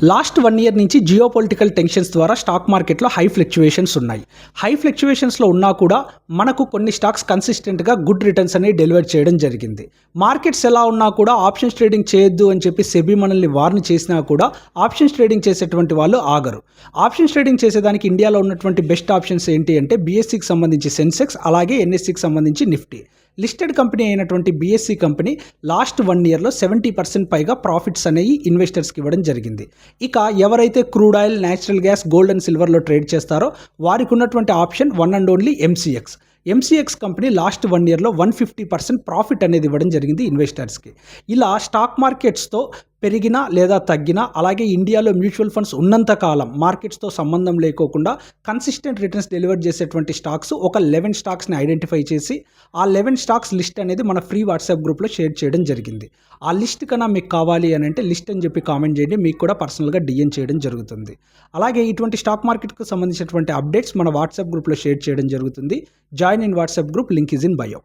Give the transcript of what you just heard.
Last 1 year నుంచి geo political tensions ద్వారా stock మార్కెట్లో హై ఫ్లక్చువేషన్స్ ఉన్నాయి. హై ఫ్లక్చువేషన్స్లో ఉన్నా కూడా మనకు కొన్ని స్టాక్స్ కన్సిస్టెంట్గా గుడ్ రిటర్న్స్ అనేవి డెలివర్ చేయడం జరిగింది. మార్కెట్స్ ఎలా ఉన్నా కూడా ఆప్షన్స్ ట్రేడింగ్ చేయొద్దు అని చెప్పి సెబీ మనల్ని వార్న్ చేసినా కూడా ఆప్షన్స్ ట్రేడింగ్ చేసేటువంటి వాళ్ళు ఆగరు. ఆప్షన్స్ ట్రేడింగ్ చేసేదానికి ఇండియాలో ఉన్నటువంటి బెస్ట్ ఆప్షన్స్ ఏంటి అంటే బీఎస్సీకి సంబంధించి సెన్సెక్స్, అలాగే ఎన్ఎస్సీకి సంబంధించి నిఫ్టీ. లిస్టెడ్ కంపెనీ అయినటువంటి బీఎస్సీ కంపెనీ లాస్ట్ 1 ఇయర్లో 70% పైగా ప్రాఫిట్స్ అనేవి ఇన్వెస్టర్స్కి ఇవ్వడం జరిగింది. ఇక ఎవరైతే crude oil, natural gas, gold and సిల్వర్లో ట్రేడ్ చేస్తారో వారికి ఉన్నటువంటి option one and only MCX company last 1 ఇయర్లో 150% ప్రాఫిట్ అనేది ఇవ్వడం జరిగింది ఇన్వెస్టర్స్కి. ఇలా స్టాక్ మార్కెట్స్తో పెరిగినా లేదా తగ్గినా, అలాగే ఇండియాలో మ్యూచువల్ ఫండ్స్ ఉన్నంత కాలం మార్కెట్స్తో సంబంధం లేకోకుండా కన్సిస్టెంట్ రిటర్న్స్ డెలివర్ చేసేటువంటి స్టాక్స్ ఒక 11 స్టాక్స్ని ఐడెంటిఫై చేసి ఆ 11 స్టాక్స్ లిస్ట్ అనేది మన ఫ్రీ వాట్సాప్ గ్రూప్లో షేర్ చేయడం జరిగింది. ఆ లిస్ట్ కన్నా మీకు కావాలి అని అంటే లిస్ట్ అని చెప్పి కామెంట్ చేయండి, మీకు కూడా పర్సనల్గా డిఎం చేయడం జరుగుతుంది. అలాగే ఇటువంటి స్టాక్ మార్కెట్కు సంబంధించినటువంటి అప్డేట్స్ మన వాట్సాప్ గ్రూప్లో షేర్ చేయడం జరుగుతుంది. Join in WhatsApp group, link is in bio.